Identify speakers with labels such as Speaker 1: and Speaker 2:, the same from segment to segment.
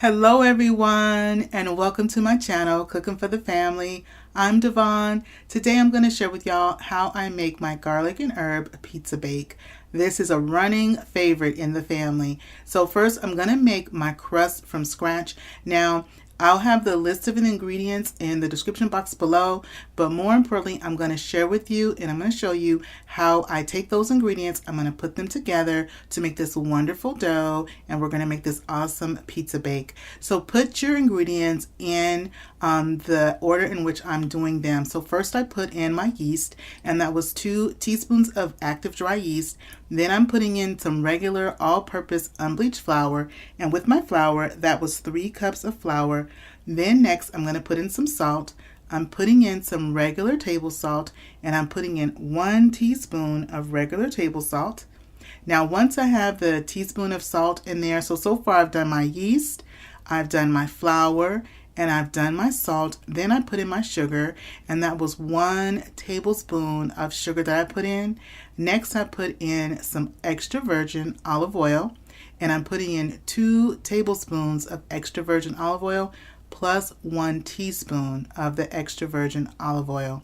Speaker 1: Hello everyone and welcome to my channel, Cooking for the Family. I'm Dyvonne. Today I'm going to share with y'all how I make my garlic and herb pizza bake. This is a running favorite in the family. So first I'm going to make my crust from scratch. Now I'll have the list of the ingredients in the description box below, but more importantly, I'm going to share with you and I'm going to show you how I take those ingredients, I'm going to put them together to make this wonderful dough, and we're going to make this awesome pizza bake. So put your ingredients in the order in which I'm doing them. So first I put in my yeast, and that was 2 teaspoons of active dry yeast. Then I'm putting in some regular all-purpose unbleached flour, and with my flour, that was 3 cups of flour. Then next, I'm going to put in some salt. I'm putting in some regular table salt, and I'm putting in 1 teaspoon of regular table salt. Now, once I have the teaspoon of salt in there, so far I've done my yeast, I've done my flour, and I've done my salt. Then I put in my sugar, and that was 1 tablespoon of sugar that I put in. Next, I put in some extra virgin olive oil, and I'm putting in 2 tablespoons of extra virgin olive oil plus 1 teaspoon of the extra virgin olive oil.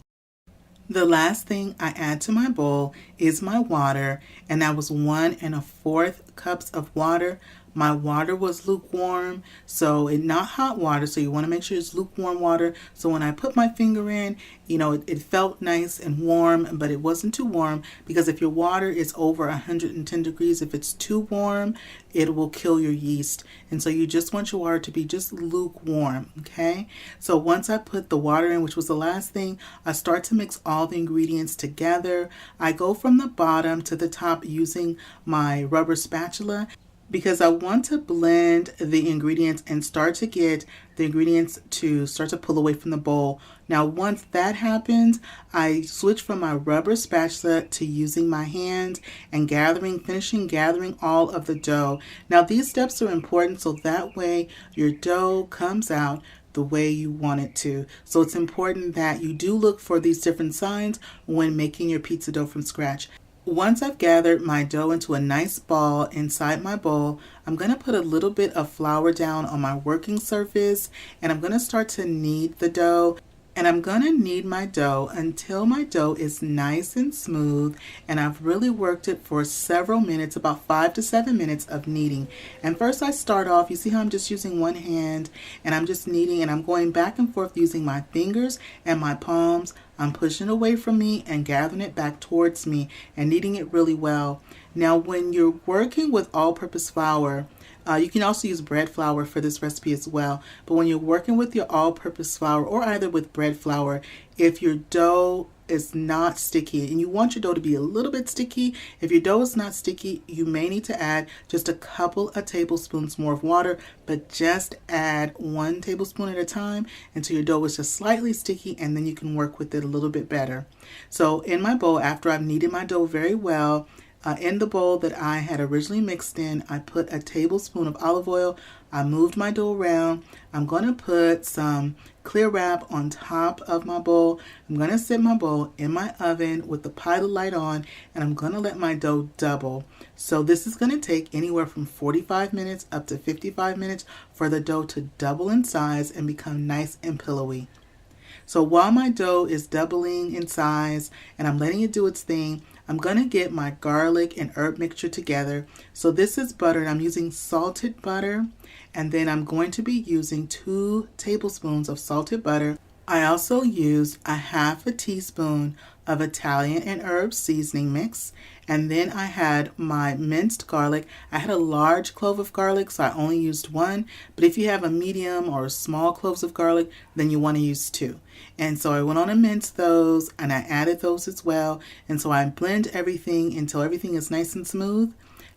Speaker 1: The last thing I add to my bowl is my water, and that was 1 1/4 cups of water. My water was lukewarm, so it's not hot water, so you want to make sure it's lukewarm water. So when I put my finger in, it felt nice and warm, but it wasn't too warm, because if your water is over 110 degrees, if it's too warm, it will kill your yeast. And so you just want your water to be just lukewarm, okay? So once I put the water in, which was the last thing, I start to mix all the ingredients together. I go from the bottom to the top using my rubber spatula, because I want to blend the ingredients and start to get the ingredients to start to pull away from the bowl. Now once that happens, I switch from my rubber spatula to using my hand and finishing gathering all of the dough. Now these steps are important, so that way your dough comes out the way you want it to. So it's important that you do look for these different signs when making your pizza dough from scratch. Once I've gathered my dough into a nice ball inside my bowl, I'm going to put a little bit of flour down on my working surface, and I'm going to start to knead the dough. And I'm going to knead my dough until my dough is nice and smooth, and I've really worked it for several minutes, about 5 to 7 minutes of kneading. And first I start off, you see how I'm just using one hand, and I'm just kneading, and I'm going back and forth using my fingers and my palms. I'm pushing it away from me and gathering it back towards me and kneading it really well. Now when you're working with all-purpose flour, you can also use bread flour for this recipe as well. But when you're working with your all-purpose flour, or either with bread flour, if your dough is not sticky, and you want your dough to be a little bit sticky, if your dough is not sticky, you may need to add just a couple of tablespoons more of water, but just add 1 tablespoon at a time until your dough is just slightly sticky, and then you can work with it a little bit better. So in my bowl, after I've kneaded my dough very well, in the bowl that I had originally mixed in, I put a tablespoon of olive oil. I moved my dough around. I'm going to put some clear wrap on top of my bowl. I'm going to set my bowl in my oven with the pilot light on, and I'm going to let my dough double. So this is going to take anywhere from 45 minutes up to 55 minutes for the dough to double in size and become nice and pillowy. So while my dough is doubling in size and I'm letting it do its thing, I'm going to get my garlic and herb mixture together. So this is butter, and I'm using salted butter, and then I'm going to be using 2 tablespoons of salted butter. I also used a 1/2 teaspoon of Italian and herb seasoning mix, and then I had my minced garlic. I had a large clove of garlic, so I only used 1, but if you have a medium or small cloves of garlic, then you want to use 2. And so I went on and minced those, and I added those as well, and so I blend everything until everything is nice and smooth.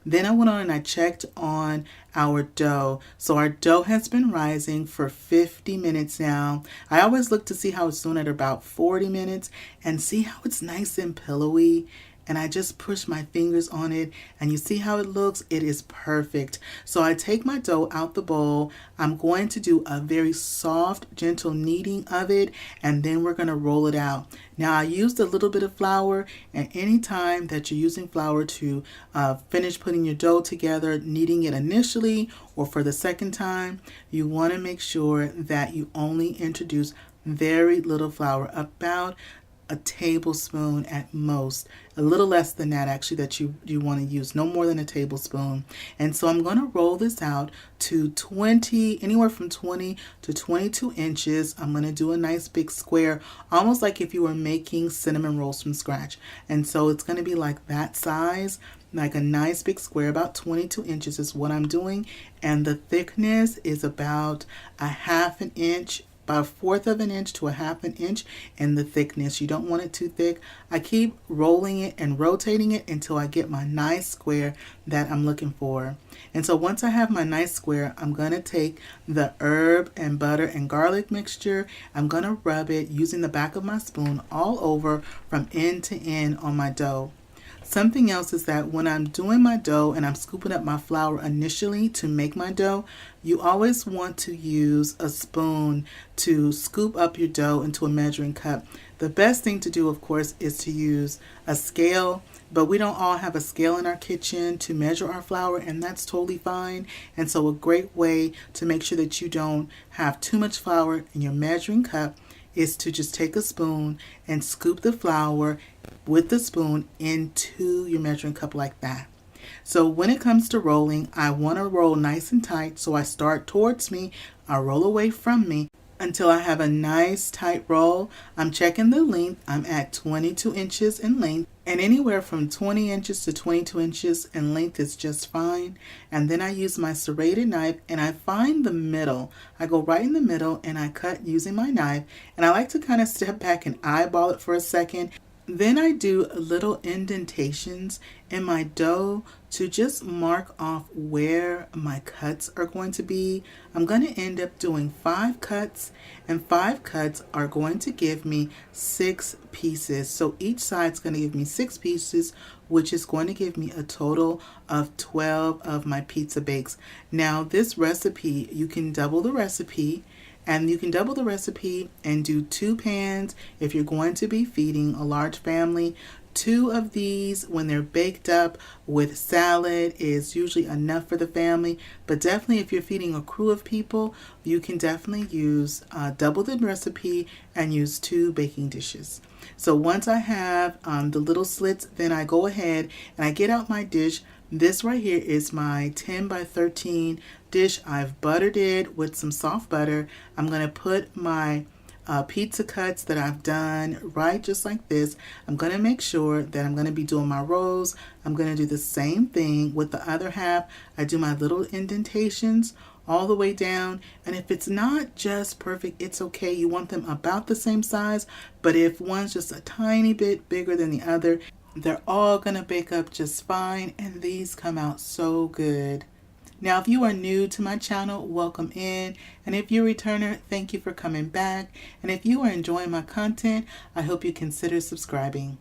Speaker 1: Then I went on and I checked on our dough. So our dough has been rising for 50 minutes now. I always look to see how it's doing at about 40 minutes and see how it's nice and pillowy and I just push my fingers on it, and you see how it looks? It is perfect. So I take my dough out the bowl. I'm going to do a very soft, gentle kneading of it, and then we're going to roll it out. Now I used a little bit of flour, and anytime that you're using flour to finish putting your dough together, kneading it initially or for the second time, you want to make sure that you only introduce very little flour, about a tablespoon at most, a little less than that actually, that you want to use, no more than a tablespoon. And so I'm going to roll this out to anywhere from 20 to 22 inches. I'm going to do a nice big square, almost like if you were making cinnamon rolls from scratch. And so it's going to be like that size, like a nice big square. About 22 inches is what I'm doing, and the thickness is about a half an inch, about a fourth of an inch to a half an inch in the thickness. You don't want it too thick. I keep rolling it and rotating it until I get my nice square that I'm looking for. And so once I have my nice square, I'm going to take the herb and butter and garlic mixture. I'm going to rub it using the back of my spoon all over from end to end on my dough. Something else is that when I'm doing my dough and I'm scooping up my flour initially to make my dough, you always want to use a spoon to scoop up your dough into a measuring cup. The best thing to do, of course, is to use a scale, but we don't all have a scale in our kitchen to measure our flour, and that's totally fine. And so a great way to make sure that you don't have too much flour in your measuring cup is to just take a spoon and scoop the flour with the spoon into your measuring cup like that. So when it comes to rolling, I want to roll nice and tight. So I start towards me, I roll away from me until I have a nice tight roll. I'm checking the length. I'm at 22 inches in length, and anywhere from 20 inches to 22 inches in length is just fine. And then I use my serrated knife and I find the middle. I go right in the middle and I cut using my knife, and I like to kind of step back and eyeball it for a second. Then I do little indentations in my dough to just mark off where my cuts are going to be. I'm going to end up doing 5 cuts, and 5 cuts are going to give me 6 pieces. So each side's going to give me 6 pieces, which is going to give me a total of 12 of my pizza bakes. Now this recipe, you can double the recipe. And you can double the recipe and do 2 pans if you're going to be feeding a large family. 2 of these, when they're baked up with salad, is usually enough for the family. But definitely if you're feeding a crew of people, you can definitely use double the recipe and use 2 baking dishes. So once I have the little slits, then I go ahead and I get out my dish. This right here is my 10 by 13 dish. I've buttered it with some soft butter. I'm going to put my pizza cuts that I've done right just like this. I'm going to make sure that I'm going to be doing my rolls. I'm going to do the same thing with the other half. I do my little indentations all the way down, and if it's not just perfect, it's okay. You want them about the same size, but if one's just a tiny bit bigger than the other, they're all going to bake up just fine, and these come out so good. Now, if you are new to my channel, welcome in. And if you're a returner, thank you for coming back. And if you are enjoying my content, I hope you consider subscribing.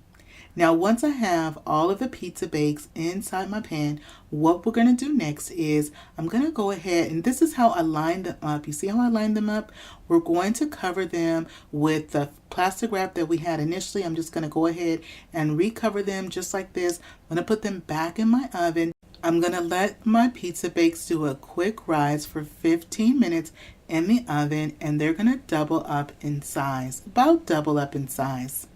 Speaker 1: Now, once I have all of the pizza bakes inside my pan, what we're going to do next is I'm going to go ahead, and this is how I line them up. You see how I line them up? We're going to cover them with the plastic wrap that we had initially. I'm just going to go ahead and recover them just like this. I'm going to put them back in my oven. I'm going to let my pizza bakes do a quick rise for 15 minutes in the oven, and they're going to double up in size, about double up in size.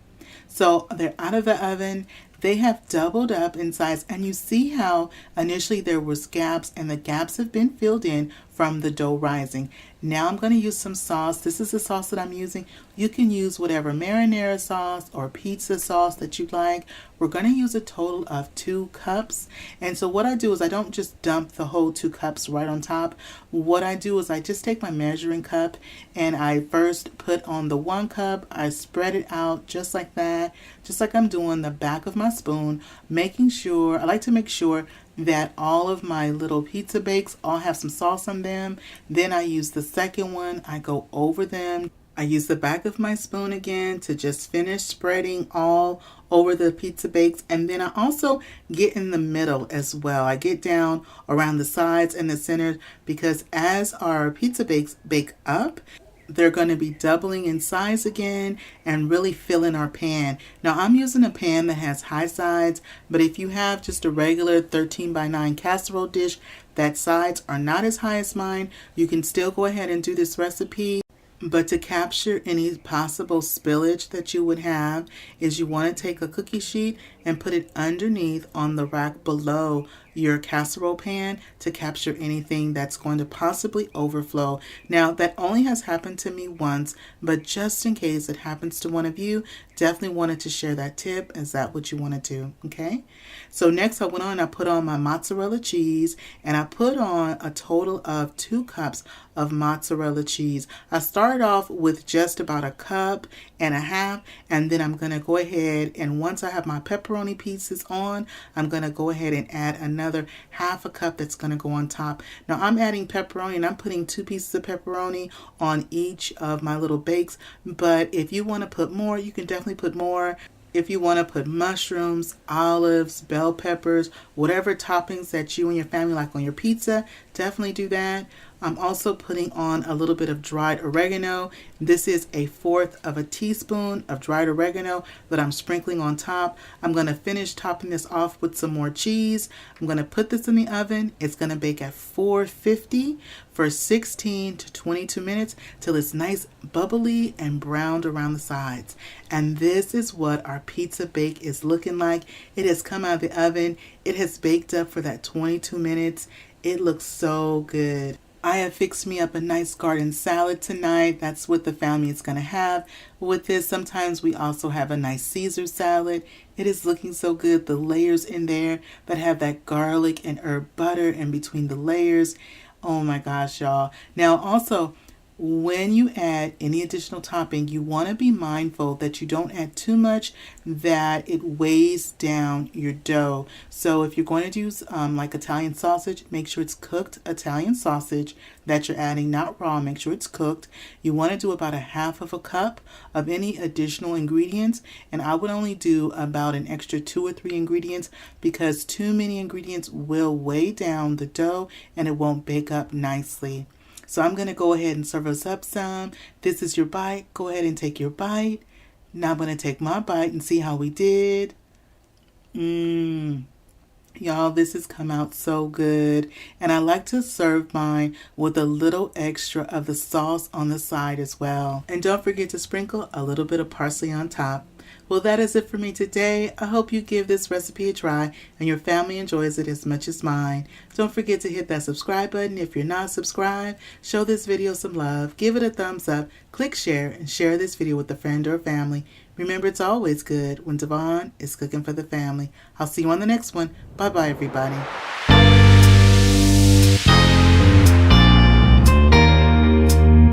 Speaker 1: So they're out of the oven. They have doubled up in size, and you see how initially there was gaps, and the gaps have been filled in from the dough rising. Now I'm going to use some sauce. This is the sauce that I'm using. You can use whatever marinara sauce or pizza sauce that you like. We're going to use a total of 2 cups. And so what I do is I don't just dump the whole 2 cups right on top. What I do is I just take my measuring cup and I first put on the 1 cup. I spread it out just like that, just like I'm doing the back of my spoon, making sure, I like to make sure that all of my little pizza bakes all have some sauce on them. Then I use the second one. I go over them I use the back of my spoon again to just finish spreading all over the pizza bakes, and then I also get in the middle as well. I get down around the sides and the center because as our pizza bakes bake up, they're going to be doubling in size again and really filling our pan. Now I'm using a pan that has high sides, but if you have just a regular 13x9 casserole dish that sides are not as high as mine, you can still go ahead and do this recipe. But to capture any possible spillage that you would have is you want to take a cookie sheet and put it underneath on the rack below your casserole pan to capture anything that's going to possibly overflow. Now that only has happened to me once, but just in case it happens to one of you, definitely wanted to share that tip. Is that what you want to do? Okay. So next I went on, I put on my mozzarella cheese, and I put on a total of 2 cups of mozzarella cheese. I started off with just about 1.5 cups, and then I'm going to go ahead and once I have my pepperoni pieces on, I'm going to go ahead and add another 1/2 cup that's going to go on top. Now I'm adding pepperoni, and I'm putting 2 pieces of pepperoni on each of my little bakes, but if you want to put more, you can definitely put more. If you want to put mushrooms, olives, bell peppers, whatever toppings that you and your family like on your pizza, definitely do that. I'm also putting on a little bit of dried oregano. This is 1/4 teaspoon of dried oregano that I'm sprinkling on top. I'm going to finish topping this off with some more cheese. I'm going to put this in the oven. It's going to bake at 450 for 16 to 22 minutes till it's nice, bubbly, and browned around the sides. And this is what our pizza bake is looking like. It has come out of the oven. It has baked up for that 22 minutes. It looks so good. I have fixed me up a nice garden salad tonight. That's what the family is going to have. With this, sometimes we also have a nice Caesar salad. It is looking so good. The layers in there that have that garlic and herb butter in between the layers. Oh my gosh, y'all. Now also, when you add any additional topping, you want to be mindful that you don't add too much that it weighs down your dough. So if you're going to use like Italian sausage, make sure it's cooked Italian sausage that you're adding, not raw. Make sure it's cooked. You want to do about 1/2 cup of any additional ingredients, and I would only do about an extra 2 or 3 ingredients because too many ingredients will weigh down the dough and it won't bake up nicely. So I'm going to go ahead and serve us up some. This is your bite. Go ahead and take your bite. Now I'm going to take my bite and see how we did. Y'all, this has come out so good. And I like to serve mine with a little extra of the sauce on the side as well. And don't forget to sprinkle a little bit of parsley on top. Well, that is it for me today. I hope you give this recipe a try and your family enjoys it as much as mine. Don't forget to hit that subscribe button if you're not subscribed. Show this video some love. Give it a thumbs up. Click share and share this video with a friend or family. Remember, it's always good when Dyvonne is cooking for the family. I'll see you on the next one. Bye-bye, everybody.